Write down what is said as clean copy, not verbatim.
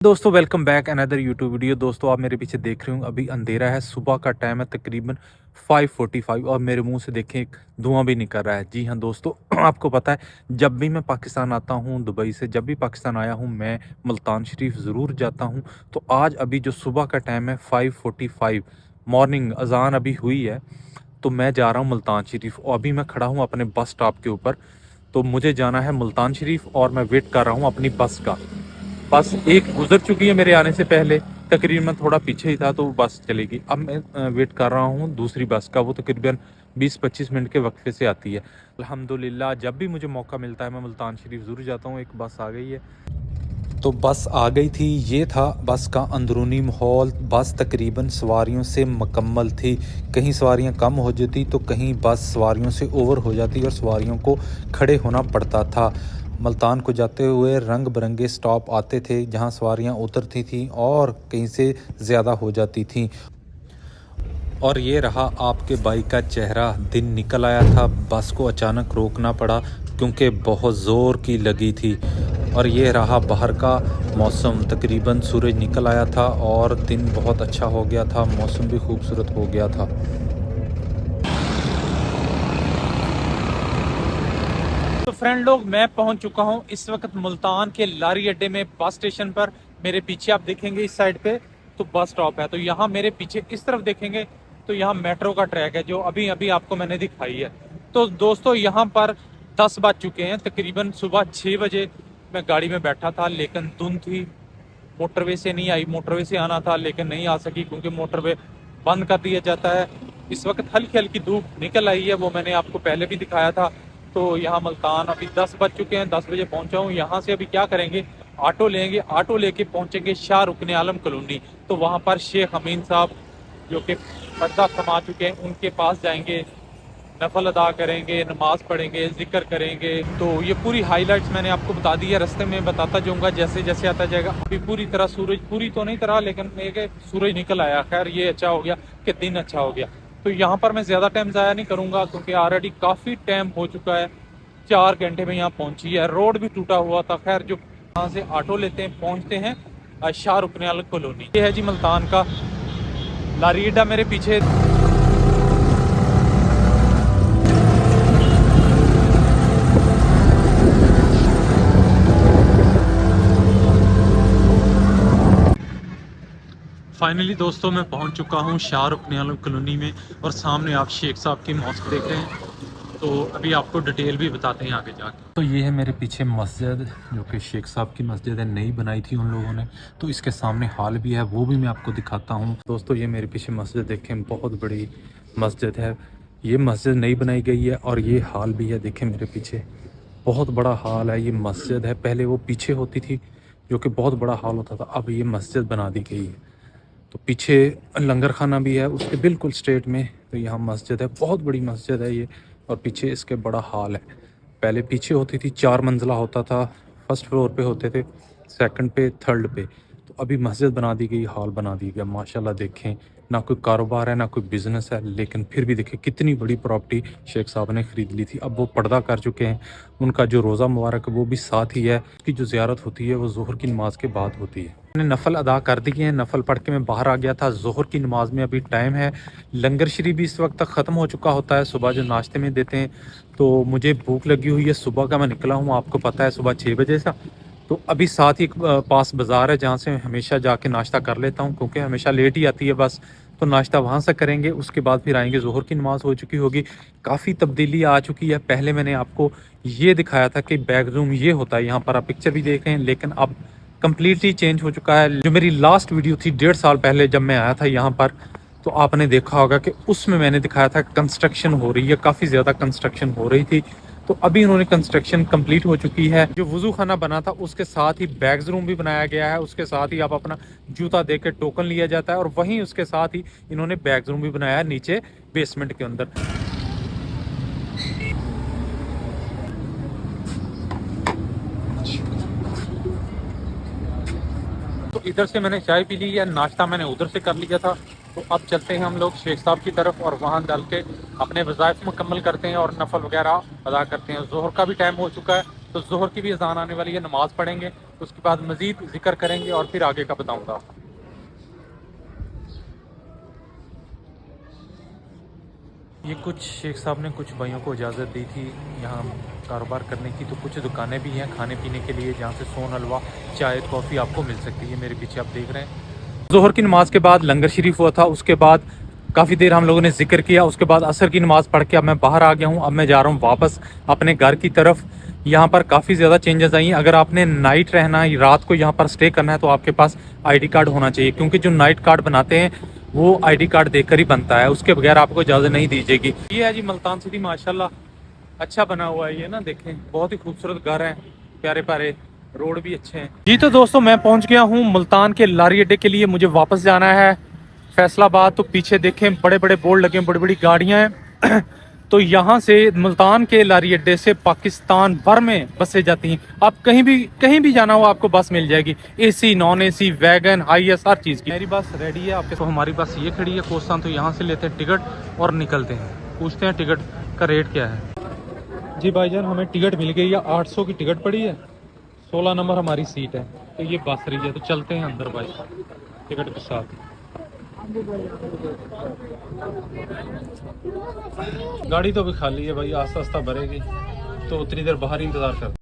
दोस्तों welcome back another YouTube video. दोस्तों आप मेरे पीछे देख रहे हो, अभी अंधेरा है, सुबह का टाइम है तकरीबन 5:45 और मेरे मुंह से देखें एक धुआं भी निकल रहा है। जी हाँ दोस्तों, आपको पता है जब भी मैं पाकिस्तान आता हूँ, दुबई से जब भी पाकिस्तान आया हूँ, मैं मुल्तान शरीफ ज़रूर जाता हूँ। तो आज अभी जो सुबह का टाइम है 5:45 मॉर्निंग, अजान अभी हुई है, तो मैं जा रहा हूँ मुल्तान शरीफ और अभी मैं खड़ा हूँ अपने बस स्टॉप के ऊपर। तो मुझे जाना है मुल्तान शरीफ और मैं वेट कर रहा हूँ अपनी बस का। बस एक गुजर चुकी है मेरे आने से पहले, तकरीबन थोड़ा पीछे ही था तो वो बस चलेगी। अब मैं वेट कर रहा हूँ दूसरी बस का, वो तकरीबन 20-25 मिनट के वक्फे से आती है। अल्हम्दुलिल्लाह जब भी मुझे मौका मिलता है मैं मुल्तान शरीफ ज़रूर जाता हूँ। एक बस आ गई है, तो बस आ गई थी। ये था बस का अंदरूनी माहौल। बस तकरीबन सवारियों से मुकम्मल थी, कहीं सवारियां कम हो जाती तो कहीं बस सवारियों से ओवर हो जाती और सवारियों को खड़े होना पड़ता था। मुल्तान को जाते हुए रंग बिरंगे स्टॉप आते थे जहां सवारियां उतरती थीं और कहीं से ज़्यादा हो जाती थीं। और ये रहा आपके भाई का चेहरा, दिन निकल आया था, बस को अचानक रोकना पड़ा क्योंकि बहुत ज़ोर की लगी थी। और ये रहा बाहर का मौसम, तकरीबन सूरज निकल आया था और दिन बहुत अच्छा हो गया था, मौसम भी खूबसूरत हो गया था। तो फ्रेंड लोग, मैं पहुंच चुका हूं इस वक्त मुल्तान के लारी अड्डे में, बस स्टेशन पर। मेरे पीछे आप देखेंगे इस साइड पे तो बस स्टॉप है, तो यहाँ मेरे पीछे इस तरफ देखेंगे तो यहाँ मेट्रो का ट्रैक है जो अभी अभी आपको मैंने दिखाई है। तो दोस्तों यहाँ पर 10 बज चुके हैं, तकरीबन सुबह 6 बजे मैं गाड़ी में बैठा था, लेकिन धुंध थी, मोटरवे से नहीं आई। मोटरवे से आना था लेकिन नहीं आ सकी क्योंकि मोटरवे बंद कर दिया जाता है। इस वक्त हल्की हल्की धूप निकल आई है, वो मैंने आपको पहले भी दिखाया था। तो यहाँ मुल्तान अभी 10 बज चुके हैं, 10 बजे पहुंचा हूँ। यहाँ से अभी क्या करेंगे, ऑटो लेंगे, ऑटो लेके पहुंचेंगे शाह रुकन आलम कॉलोनी। तो वहाँ पर शेख अमीन साहब जो कि पर्दा थमा चुके हैं उनके पास जाएंगे, नफल अदा करेंगे, नमाज पढ़ेंगे, जिक्र करेंगे। तो ये पूरी हाईलाइट्स मैंने आपको बता दी है, रास्ते में बताता जाऊंगा जैसे जैसे आता जाएगा। अभी पूरी तरह सूरज, पूरी तो नहीं तरह लेकिन एक सूरज निकल आया। खैर ये अच्छा हो गया कि दिन अच्छा हो गया। तो यहाँ पर मैं ज़्यादा टाइम ज़ाया नहीं करूँगा क्योंकि ऑलरेडी काफ़ी टाइम हो चुका है, 4 घंटे में यहाँ पहुँची है। रोड भी टूटा हुआ था। खैर जो यहाँ से ऑटो लेते हैं, पहुँचते हैं शाह रुकन आलम कॉलोनी। ये है जी मुल्तान का लारी अड्डा मेरे पीछे। फाइनली दोस्तों मैं पहुंच चुका हूं शाह रुकन आलम कॉलोनी में और सामने आप शेख साहब की मॉस्क देख रहे हैं। तो अभी आपको डिटेल भी बताते हैं आगे जाके। तो ये है मेरे पीछे मस्जिद जो कि शेख साहब की मस्जिद है, नई बनाई थी उन लोगों ने। तो इसके सामने हॉल भी है, वो भी मैं आपको दिखाता हूँ। दोस्तों ये मेरे पीछे मस्जिद देखें, बहुत बड़ी मस्जिद है। ये मस्जिद नई बनाई गई है और ये हॉल भी है, देखें मेरे पीछे बहुत बड़ा हॉल है। ये मस्जिद है, पहले वो पीछे होती थी जो कि बहुत बड़ा हॉल होता था, अब ये मस्जिद बना दी गई है। तो पीछे लंगर खाना भी है उसके बिल्कुल स्ट्रेट में। तो यहाँ मस्जिद है, बहुत बड़ी मस्जिद है ये, और पीछे इसके बड़ा हॉल है। पहले पीछे होती थी, 4 मंजिला होता था, फर्स्ट फ्लोर पे होते थे, सेकंड पे, थर्ड पे। तो अभी मस्जिद बना दी गई, हॉल बना दी गया। माशाल्लाह देखें, ना कोई कारोबार है ना कोई बिज़नेस है, लेकिन फिर भी देखें कितनी बड़ी प्रॉपर्टी शेख साहब ने ख़रीद ली थी। अब वो पर्दा कर चुके हैं, उनका जो रोज़ा मुबारक है वो भी साथ ही है। उसकी जो ज़ियारत होती है वो ज़ोहर की नमाज के बाद होती है। मैंने नफल अदा कर दिए हैं, नफल पढ़ के मैं बाहर आ गया था। ज़ोहर की नमाज में अभी टाइम है, लंगर शरीफ भी इस वक्त तक ख़त्म हो चुका होता है, सुबह जो नाश्ते में देते हैं। तो मुझे भूख लगी हुई है, सुबह का मैं निकला हूँ, आपको पता है सुबह 6 बजे से। तो अभी साथ ही एक पास बाज़ार है जहाँ से मैं हमेशा जाके नाश्ता कर लेता हूँ क्योंकि हमेशा लेट ही आती है बस। तो नाश्ता वहाँ से करेंगे, उसके बाद फिर आएंगे। ज़ोहर की नमाज़ हो चुकी होगी, काफ़ी तब्दीली आ चुकी है। पहले मैंने आपको ये दिखाया था कि बैक रूम ये होता है, यहाँ पर आप पिक्चर भी देख रहे हैं, लेकिन अब कम्प्लीटली चेंज हो चुका है। जो मेरी लास्ट वीडियो थी 1.5 साल पहले जब मैं आया था यहाँ पर, तो आपने देखा होगा कि उसमें मैंने दिखाया था कंस्ट्रक्शन हो रही है, काफ़ी ज़्यादा कंस्ट्रक्शन हो रही थी। तो अभी इन्होंने कंस्ट्रक्शन कंप्लीट हो चुकी है। जो वजू खाना बना था उसके साथ ही बैग्स रूम भी बनाया गया है, उसके साथ ही आप अपना जूता दे के टोकन लिया जाता है, और वहीं उसके साथ ही इन्होंने बैग्स रूम भी बनाया है नीचे बेसमेंट के अंदर। तो इधर से मैंने चाय पी ली है, नाश्ता मैंने उधर से कर लिया था। तो अब चलते हैं हम लोग शेख साहब की तरफ और वहाँ डाल के अपने वज़ाइफ मुकम्मल करते हैं और नफल वगैरह अदा करते हैं। जोहर का भी टाइम हो चुका है, तो जोहर की भी अजान आने वाली है, नमाज़ पढ़ेंगे उसके बाद मज़ीद जिक्र करेंगे और फिर आगे का बताऊँगा। ये कुछ शेख साहब ने कुछ भाइयों को इजाज़त दी थी यहाँ कारोबार करने की, तो कुछ दुकानें भी हैं खाने पीने के लिए जहाँ से सोन हलवा, चाय, कॉफ़ी आपको मिल सकती है। मेरे पीछे आप देख रहे हैं। ज़ोहर की नमाज़ के बाद लंगर शरीफ हुआ था, उसके बाद काफ़ी देर हम लोगों ने जिक्र किया, उसके बाद असर की नमाज़ पढ़ के अब मैं बाहर आ गया हूँ। अब मैं जा रहा हूँ वापस अपने घर की तरफ। यहाँ पर काफ़ी ज़्यादा चेंजेस आई हैं। अगर आपने नाइट रहना है, रात को यहाँ पर स्टे करना है, तो आपके पास ID कार्ड होना चाहिए, क्योंकि जो नाइट कार्ड बनाते हैं वो ID कार्ड देकर ही बनता है, उसके बगैर आपको इजाज़त नहीं दी जाएगी। ये है जी मुल्तान सिटी, माशाल्लाह अच्छा बना हुआ है ये ना, देखें बहुत ही खूबसूरत घर हैं, प्यारे प्यारे रोड भी अच्छे हैं जी। तो दोस्तों मैं पहुंच गया हूं मुल्तान के लारी अड्डे के लिए। मुझे वापस जाना है फैसलाबाद। तो पीछे देखें बड़े बड़े बोर्ड लगे हैं, बड़ी बड़ी गाड़ियां हैं। तो यहाँ से मुल्तान के लारी अड्डे से पाकिस्तान भर में बसें जाती हैं। आप कहीं भी जाना हो आपको बस मिल जाएगी, AC, non AC, wagon, IS, हर चीज़ की। मेरी बस रेडी है आपके। तो हमारी बस ये खड़ी है कोस्तान। तो यहाँ से लेते हैं टिकट और निकलते हैं, पूछते हैं टिकट का रेट क्या है। जी भाईजान हमें टिकट मिल गई है, 800 की टिकट पड़ी है, 16 नंबर हमारी सीट है। तो ये बस रही है, तो चलते हैं अंदर भाई टिकट के साथ। गाड़ी तो अभी खाली है भाई, आस्ता आस्ता भरेगी, तो उतनी देर बाहर ही इंतज़ार कर।